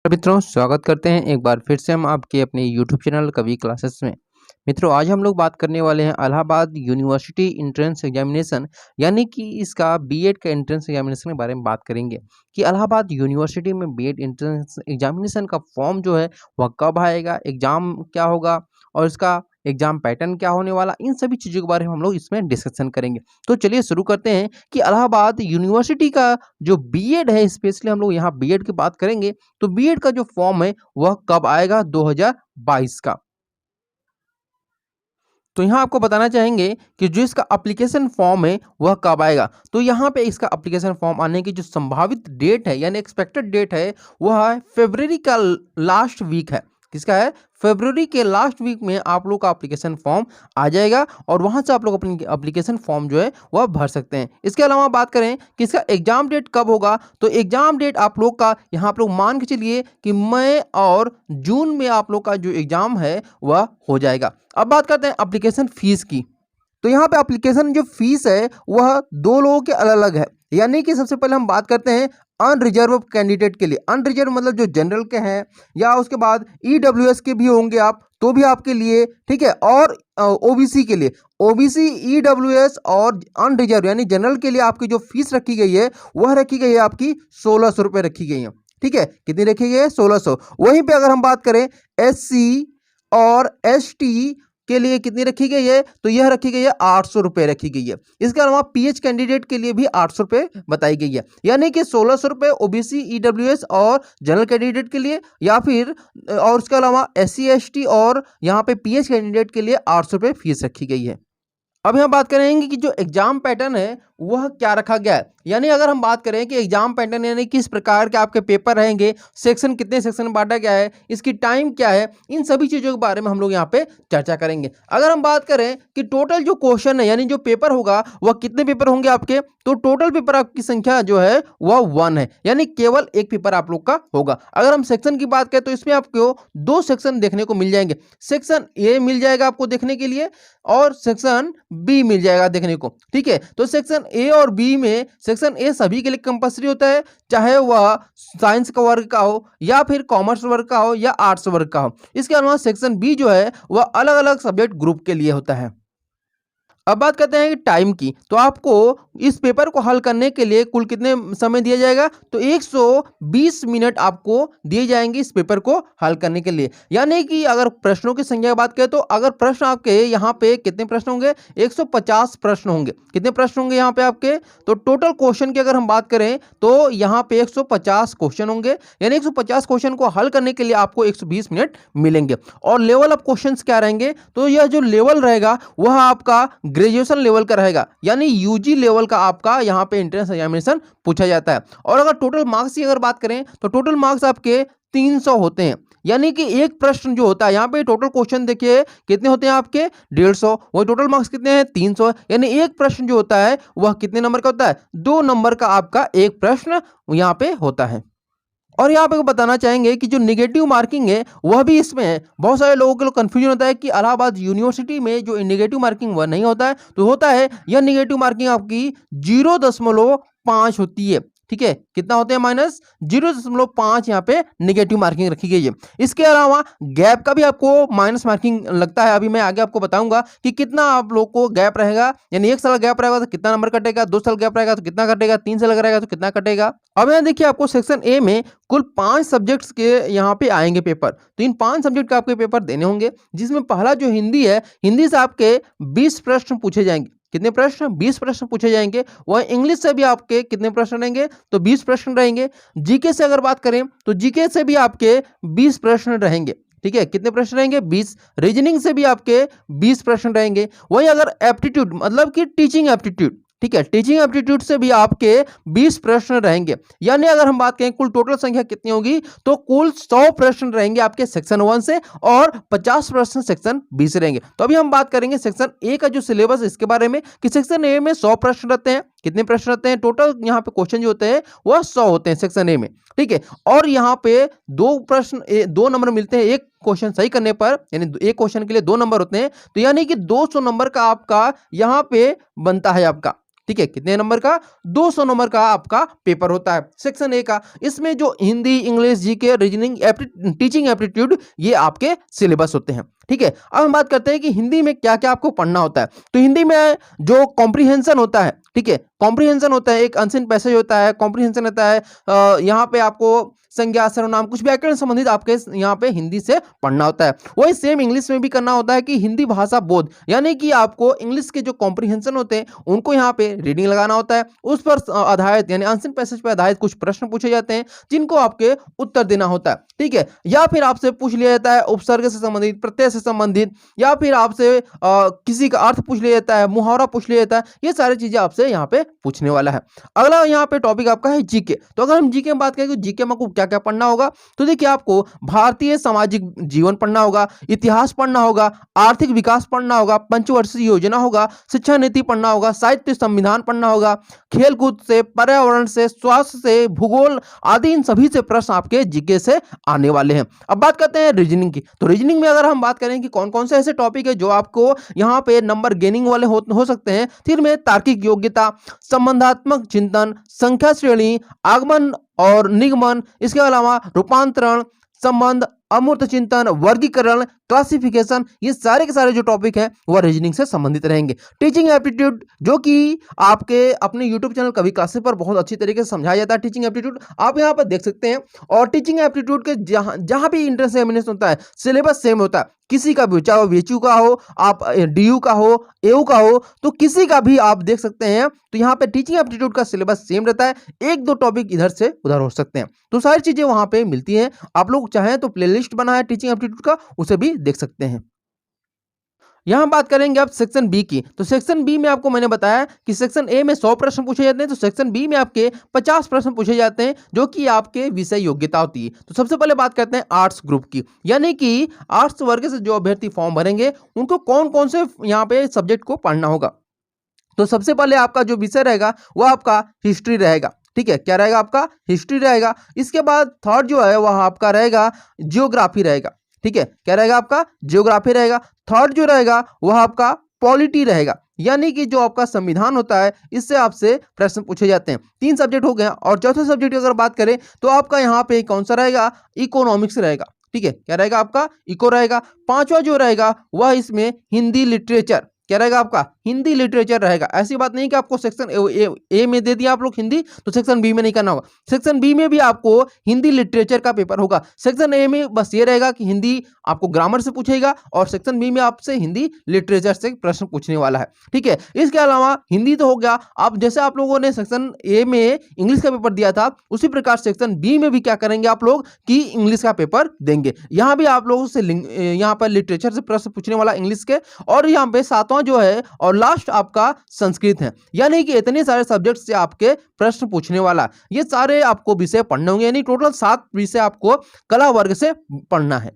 मित्रों, स्वागत करते हैं एक बार फिर से हम आपके अपने यूट्यूब चैनल कवि क्लासेस में। मित्रों, आज हम लोग बात करने वाले हैं इलाहाबाद यूनिवर्सिटी एंट्रेंस एग्जामिनेशन यानी कि इसका बीएड का एंट्रेंस एग्जामिनेशन के बारे में बात करेंगे कि इलाहाबाद यूनिवर्सिटी में बीएड एंट्रेंस एग्जामिनेशन का फॉर्म जो है वह कब आएगा, एग्जाम क्या होगा और इसका एग्जाम पैटर्न क्या होने वाला, इन सभी चीज़ों के बारे में हम लोग इसमें डिस्कशन करेंगे। तो चलिए शुरू करते हैं कि इलाहाबाद यूनिवर्सिटी का जो बीएड है, स्पेशली हम लोग यहाँ बीएड की बात करेंगे तो बीएड का जो फॉर्म है वह कब आएगा 2022 का। तो यहाँ आपको बताना चाहेंगे कि जो इसका एप्लीकेशन फॉर्म है वह कब आएगा। तो यहाँ पे इसका एप्लीकेशन फॉर्म आने की जो संभावित डेट है यानी एक्सपेक्टेड डेट है वह है फरवरी का लास्ट वीक है। किसका है? फरवरी के लास्ट वीक में आप लोग का एप्लीकेशन फॉर्म आ जाएगा और वहां से आप लोग अपनी एप्लीकेशन फॉर्म जो है वह भर सकते हैं। इसके अलावा बात करें कि इसका एग्जाम डेट कब होगा, तो एग्जाम डेट आप लोग का यहाँ आप लोग मान के चलिए कि मई और जून में आप लोग का जो एग्जाम है वह हो जाएगा। अब बात करते हैं एप्लीकेशन फीस की। तो यहाँ पे एप्लीकेशन जो फीस है वह दो लोगों के अलग अलग है। यानी कि सबसे पहले हम बात करते हैं अनरिजर्व कैंडिडेट के लिए। अनरिजर्व मतलब जो जनरल के हैं या उसके बाद ईडब्ल्यूएस के भी होंगे आप तो भी आपके लिए, ठीक है। और ओबीसी के लिए, ओबीसी, ईडब्ल्यूएस और अनरिजर्व यानी जनरल के लिए आपकी जो फीस रखी गई है वह रखी गई है आपकी 1600 रुपये रखी गई है, ठीक है। कितनी रखी गई है? 1600। वहीं पे अगर हम बात करें एससी और एसटी के लिए कितनी रखी गई है, तो यह रखी गई है 800 रुपये रखी गई है। इसके अलावा पीएच कैंडिडेट के लिए भी 800 रुपये बताई गई है। यानी कि 1600 रुपये ओबीसी, ईडब्ल्यूएस और जनरल कैंडिडेट के लिए, या फिर और उसके अलावा एससी, एसटी और यहाँ पे पीएच कैंडिडेट के लिए 800 रुपये फीस रखी गई है। अब यहाँ बात करेंगे कि जो एग्जाम पैटर्न है वह क्या रखा गया है। यानी अगर हम बात करें कि एग्जाम पैटर्न यानी किस प्रकार के आपके पेपर रहेंगे, सेक्शन कितने सेक्शन में बांटा गया है, इसकी टाइम क्या है, इन सभी चीज़ों के बारे में हम लोग यहाँ पे चर्चा करेंगे। अगर हम बात करें कि टोटल जो क्वेश्चन है यानी जो पेपर होगा वह कितने पेपर होंगे आपके, तो टोटल पेपर आपकी संख्या जो है वह 1 है, यानी केवल एक पेपर आप लोग का होगा। अगर हम सेक्शन की बात करें तो इसमें आपको 2 सेक्शन देखने को मिल जाएंगे। सेक्शन ए मिल जाएगा आपको देखने के लिए और सेक्शन बी मिल जाएगा देखने को, ठीक है। तो सेक्शन ए और बी में सेक्शन ए सभी के लिए कंपलसरी होता है, चाहे वह साइंस का वर्ग का हो या फिर कॉमर्स वर्ग का हो या आर्ट्स वर्ग का हो। इसके अलावा सेक्शन बी जो है वह अलग अलग सब्जेक्ट ग्रुप के लिए होता है। अब बात करते हैं कि टाइम की। तो आपको इस पेपर को हल करने के लिए कुल कितने समय दिया जाएगा, तो 120 मिनट आपको दिए जाएंगे इस पेपर को हल करने के लिए। यानी कि अगर प्रश्नों की संख्या की बात करें तो अगर प्रश्न आपके यहाँ पे कितने प्रश्न होंगे, 150 प्रश्न होंगे। कितने प्रश्न होंगे यहाँ पे आपके, तो टोटल क्वेश्चन की अगर हम बात करें तो यहाँ पे 150 क्वेश्चन होंगे। यानी 150 क्वेश्चन को हल करने के लिए आपको 120 मिनट मिलेंगे। और लेवल ऑफ क्वेश्चन क्या रहेंगे, तो यह जो लेवल रहेगा वह आपका ग्रेजुएशन लेवल का रहेगा, यानी यूजी लेवल का आपका यहाँ पे एंट्रेंस एग्जामिनेशन पूछा जाता है। और अगर टोटल मार्क्स की अगर बात करें तो टोटल मार्क्स आपके 300 होते हैं। यानी कि एक प्रश्न जो होता है यहाँ पे टोटल क्वेश्चन देखिए कितने होते हैं आपके 150, वो टोटल मार्क्स कितने हैं 300। यानी एक प्रश्न जो होता है वह कितने नंबर का होता है, 2 नंबर का आपका एक प्रश्न यहाँ पे होता है। और यहाँ पे बताना चाहेंगे कि जो निगेटिव मार्किंग है वह भी इसमें है। बहुत सारे लोगों को कंफ्यूजन होता है कि इलाहाबाद यूनिवर्सिटी में जो निगेटिव मार्किंग वह नहीं होता है, तो होता है यह निगेटिव मार्किंग आपकी 0.5 होती है, ठीक है। कितना होते हैं, -0.5 यहाँ पे निगेटिव मार्किंग रखी गई है। इसके अलावा गैप का भी आपको माइनस मार्किंग लगता है। अभी मैं आगे आपको बताऊंगा कि कितना आप लोग को गैप रहेगा, यानी 1 साल गैप रहेगा तो कितना नंबर कटेगा, 2 साल गैप रहेगा तो कितना कटेगा, 3 साल रहेगा तो कितना कटेगा। अब यहाँ देखिए आपको सेक्शन ए में कुल 5 सब्जेक्ट्स के यहाँ पे आएंगे पेपर। तो इन 5 सब्जेक्ट के आपके पेपर देने होंगे, जिसमें पहला जो हिंदी है, हिंदी से आपके 20 प्रश्न पूछे जाएंगे। कितने प्रश्न, 20 प्रश्न पूछे जाएंगे। वह इंग्लिश से भी आपके कितने प्रश्न रहेंगे, तो 20 प्रश्न रहेंगे। जीके से अगर बात करें तो जीके से भी आपके 20 प्रश्न रहेंगे, ठीक है। कितने प्रश्न रहेंगे, 20। रीजनिंग से भी आपके 20 प्रश्न रहेंगे। वही अगर एप्टीट्यूड मतलब कि टीचिंग एप्टीट्यूड, ठीक है, टीचिंग एप्टीट्यूड से भी आपके 20 प्रश्न रहेंगे। यानी अगर हम बात करें कुल टोटल संख्या कितनी होगी, तो कुल 100 प्रश्न रहेंगे आपके सेक्शन 1 से और 50 प्रश्न सेक्शन बी से रहेंगे। तो अभी हम बात करेंगे सेक्शन ए का जो सिलेबस इसके बारे में कि सेक्शन ए में 100 प्रश्न रहते हैं। कितने प्रश्न रहते हैं टोटल, यहाँ पे क्वेश्चन जो होते हैं वह 100 होते हैं सेक्शन ए में, ठीक है। और यहाँ पे 2 प्रश्न 2 नंबर मिलते हैं एक क्वेश्चन सही करने पर, यानी एक क्वेश्चन के लिए 2 नंबर होते हैं। तो यानी कि 200 नंबर का आपका यहाँ पे बनता है आपका ठीक है, कितने नंबर का? 200 नंबर का आपका पेपर होता है सेक्शन ए का। इसमें जो Hindi, English, GK, reasoning, teaching aptitude, ये आपके सिलेबस होते हैं। ठीक है, अब हम बात करते हैं कि हिंदी में क्या क्या आपको पढ़ना होता है। तो हिंदी में जो कॉम्प्रिहेंशन होता है, ठीक है, कॉम्प्रिहेंशन होता है, एक अनसीन पैसेज होता है, कॉम्प्रिहेंशन होता है, यहाँ पे आपको संज्ञा, सर्वनाम, कुछ व्याकरण संबंधित आपके यहाँ पे हिंदी से पढ़ना होता है। वही सेम इंग्लिश में भी करना होता है कि हिंदी भाषा बोध, यानी कि आपको इंग्लिश के जो कॉम्प्रिहेंशन होते हैं उनको यहाँ पे रीडिंग लगाना होता है, उस पर आधारित यानी अनसीन पैसेज पर आधारित कुछ प्रश्न पूछे जाते हैं जिनको आपके उत्तर देना होता है। ठीक है, या फिर आपसे पूछ लिया जाता है उपसर्ग से संबंधित, प्रत्यय से संबंधित, या फिर आपसे किसी का अर्थ पूछ लिया जाता है, मुहावरा पूछ लिया जाता है। ये सारी चीजें आपसे यहाँ पे पूछने वाला है। अगला यहाँ पे टॉपिक आपका है जीके। तो अगर हम जीके में बात करें तो जीके में आपको क्या क्या पढ़ना होगा, तो देखिए आपको भारतीय सामाजिक जीवन पढ़ना होगा, इतिहास पढ़ना होगा, आर्थिक विकास पढ़ना होगा, पंचवर्षीय योजना होगा, शिक्षा नीति पढ़ना होगा, साहित्य संविधान पढ़ना होगा, खेलकूद से, पर्यावरण से, स्वास्थ्य से, भूगोल आदि, इन सभी से प्रश्न आपके जीके से आने वाले हैं। अब बात करते हैं रीजनिंग की। तो रीजनिंग में अगर हम बात करें कि कौन कौन से ऐसे टॉपिक है जो आपको यहाँ पे नंबर गेनिंग वाले हो सकते हैं, फिर में तार्किक योग्यता, संबंधात्मक चिंतन, संख्या श्रेणी, आगमन और निगमन, इसके अलावा रूपांतरण, संबंध, अमूर्त चिंतन, वर्गीकरण, क्लासिफिकेशन, ये सारे के सारे जो टॉपिक हैं वह रीजनिंग से संबंधित रहेंगे। टीचिंग एप्टीट्यूड, जो कि आपके अपने यूट्यूब चैनल कवि क्लासेस पर बहुत अच्छी तरीके से समझाया जाता है। टीचिंग एप्टीट्यूड आप यहाँ पर देख सकते हैं। और टीचिंग एप्टीट्यूड के जहां भी इंट्रेंस एग्जामिनेशन होता है सिलेबस सेम होता है, किसी का भी, चाहे वो VHU का हो, आप DU का हो, AU का हो, तो किसी का भी आप देख सकते हैं। तो यहाँ पे टीचिंग एप्टीट्यूड का सिलेबस सेम रहता है, एक दो टॉपिक इधर से उधर हो सकते हैं, तो सारी चीजें वहां पे मिलती हैं। आप लोग चाहें तो प्लेलिस्ट बना है टीचिंग एप्टीट्यूड का, उसे भी देख सकते हैं। यहां बात करेंगे आप सेक्शन बी की। तो सेक्शन बी में आपको मैंने बताया कि सेक्शन ए में 100 प्रश्न पूछे जाते हैं, तो सेक्शन बी में आपके 50 प्रश्न पूछे जाते हैं जो कि आपके विषय योग्यता होती है। तो सबसे पहले बात करते हैं आर्ट्स ग्रुप की, यानी कि आर्ट्स वर्ग से जो अभ्यर्थी फॉर्म भरेंगे उनको कौन कौन से यहाँ पे सब्जेक्ट को पढ़ना होगा। तो सबसे पहले आपका जो विषय रहेगा वह आपका हिस्ट्री रहेगा। ठीक है, क्या रहेगा? आपका हिस्ट्री रहेगा। इसके बाद थर्ड जो है वह आपका रहेगा जियोग्राफी रहेगा। ठीक है, क्या रहेगा? आपका जियोग्राफी रहेगा। थर्ड जो रहेगा वह आपका पॉलिटी रहेगा, यानी कि जो आपका संविधान होता है इससे आपसे प्रश्न पूछे जाते हैं। 3 सब्जेक्ट हो गए। और चौथे सब्जेक्ट की अगर बात करें तो आपका यहाँ पे कौन सा रहेगा? इकोनॉमिक्स रहेगा। ठीक है, क्या रहेगा? आपका इको रहेगा। पांचवा जो रहेगा वह इसमें हिंदी लिटरेचर, क्या रहेगा? आपका हिंदी लिटरेचर रहेगा। ऐसी बात नहीं कि आपको सेक्शन ए में दे दिया आप लोग हिंदी, तो सेक्शन बी में नहीं करना होगा। सेक्शन बी में भी आपको हिंदी लिटरेचर का पेपर होगा। सेक्शन ए में बस ये रहेगा कि हिंदी आपको ग्रामर से पूछेगा, और सेक्शन बी में आपसे हिंदी लिटरेचर से प्रश्न पूछने वाला है। ठीक है, इसके अलावा हिंदी तो हो गया। आप जैसे आप लोगों ने सेक्शन ए में इंग्लिश का पेपर दिया था, उसी प्रकार सेक्शन बी में भी क्या करेंगे आप लोग कि इंग्लिश का पेपर देंगे। यहाँ भी आप लोगों से यहाँ पर लिटरेचर से प्रश्न पूछने वाला इंग्लिश के, और यहाँ पे 7वां जो है और लास्ट आपका संस्कृत है, यानी कि इतने सारे सब्जेक्ट से आपके प्रश्न पूछने वाला। ये सारे आपको विषय पढ़ने होंगे, यानी टोटल 7 विषय आपको कला वर्ग से पढ़ना है।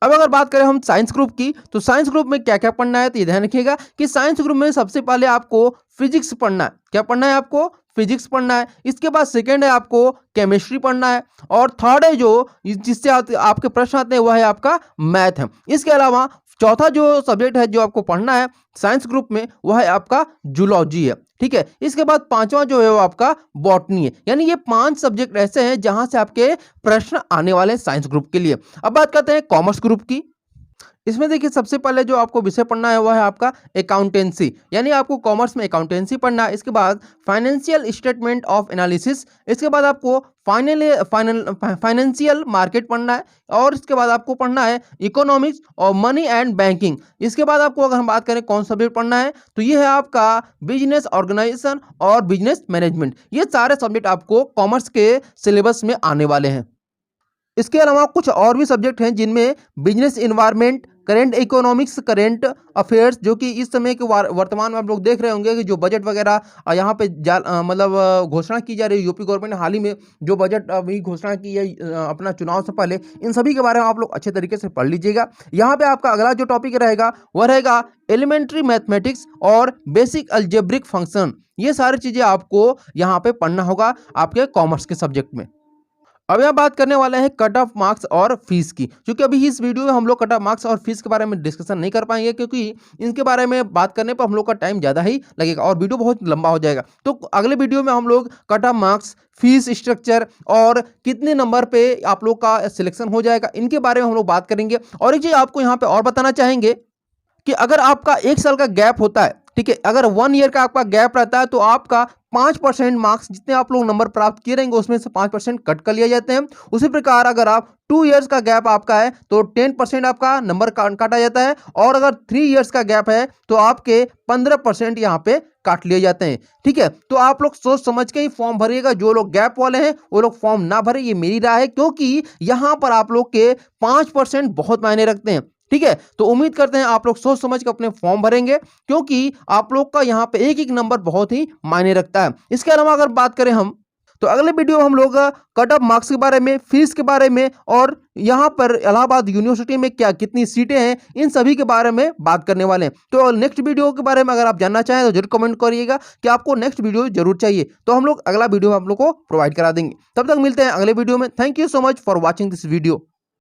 अब अगर बात करें हम साइंस ग्रुप की, तो साइंस ग्रुप में क्या क्या पढ़ना है, तो ये ध्यान रखिएगा कि साइंस ग्रुप में सबसे पहले आपको फिजिक्स पढ़ना है। क्या पढ़ना है? आपको फिजिक्स पढ़ना है। इसके बाद सेकेंड है आपको केमिस्ट्री पढ़ना है, और थर्ड है जो जिससे आपके प्रश्न आते हैं वह है आपका मैथ है। इसके अलावा चौथा जो सब्जेक्ट है जो आपको पढ़ना है साइंस ग्रुप में वह है आपका जूलॉजी है। ठीक है, इसके बाद पांचवा जो है वो आपका बॉटनी है। यानी ये 5 सब्जेक्ट ऐसे हैं जहां से आपके प्रश्न आने वाले हैं साइंस ग्रुप के लिए। अब बात करते हैं कॉमर्स ग्रुप की। इसमें देखिए सबसे पहले जो आपको विषय पढ़ना है वह है आपका अकाउंटेंसी, यानी आपको कॉमर्स में अकाउंटेंसी पढ़ना है। इसके बाद फाइनेंशियल स्टेटमेंट ऑफ एनालिसिस, इसके बाद आपको फाइनेंशियल मार्केट पढ़ना है, और इसके बाद आपको पढ़ना है इकोनॉमिक्स और मनी एंड बैंकिंग। इसके बाद आपको अगर हम बात करें कौन सा सब्जेक्ट पढ़ना है, तो ये है आपका बिजनेस ऑर्गेनाइजेशन और बिजनेस मैनेजमेंट। ये सारे सब्जेक्ट आपको कॉमर्स के सिलेबस में आने वाले हैं। इसके अलावा कुछ और भी सब्जेक्ट हैं जिनमें business environment, current economics, current affairs, जो कि इस समय के वर्तमान में आप लोग देख रहे होंगे कि जो बजट वगैरह यहाँ पे मतलब घोषणा की जा रही है। यूपी गवर्नमेंट ने हाल ही में जो बजट अभी घोषणा की है अपना चुनाव से पहले, इन सभी के बारे में आप लोग अच्छे तरीके से पढ़ लीजिएगा। यहाँ पे आपका अगला जो टॉपिक रहेगा वह रहेगा एलिमेंट्री मैथमेटिक्स और बेसिक अलजेब्रिक फंक्शन। ये सारी चीज़ें आपको यहाँ पे पढ़ना होगा आपके कॉमर्स के सब्जेक्ट में। अब यहाँ बात करने वाले हैं कट ऑफ मार्क्स और फीस की, क्योंकि अभी इस वीडियो में हम लोग कट ऑफ मार्क्स और फीस के बारे में डिस्कशन नहीं कर पाएंगे, क्योंकि इनके बारे में बात करने पर हम लोग का टाइम ज़्यादा ही लगेगा और वीडियो बहुत लंबा हो जाएगा। तो अगले वीडियो में हम लोग cut off marks, fees structure और कितने नंबर पे आप लोग का सिलेक्शन हो जाएगा, इनके बारे में हम लोग बात करेंगे। और एक चीज़ आपको यहाँ पे और बताना चाहेंगे कि अगर आपका 1 साल का गैप होता है, ठीक है, अगर 1 ईयर का आपका गैप रहता है, तो आपका 5% मार्क्स जितने आप लोग नंबर प्राप्त किए रहेंगे उसमें से 5% कट कर लिए जाते हैं। उसी प्रकार अगर आप 2 इयर्स का गैप आपका है तो 10% आपका नंबर काटा जाता है, और अगर 3 इयर्स का गैप है तो आपके 15% यहाँ पे काट लिए जाते हैं। ठीक है, तो आप लोग सोच समझ के ही फॉर्म भरिएगा। जो लोग गैप वाले हैं वो लोग फॉर्म ना भरे, ये मेरी राय है, क्योंकि यहाँ पर आप लोग के 5% बहुत मायने रखते हैं। ठीक है, तो उम्मीद करते हैं आप लोग सोच समझ के अपने फॉर्म भरेंगे, क्योंकि आप लोग का यहाँ पे एक एक नंबर बहुत ही मायने रखता है। इसके अलावा अगर बात करें हम, तो अगले वीडियो में हम लोग कट ऑफ मार्क्स के बारे में, फीस के बारे में, और यहाँ पर इलाहाबाद यूनिवर्सिटी में क्या कितनी सीटें हैं, इन सभी के बारे में बात करने वाले हैं। तो नेक्स्ट वीडियो के बारे में अगर आप जानना चाहें तो जरूर कमेंट करिएगा कि आपको नेक्स्ट वीडियो जरूर चाहिए, तो हम लोग अगला वीडियो आप लोग को प्रोवाइड करा देंगे। तब तक मिलते हैं अगले वीडियो में। Thank you so much for watching this video.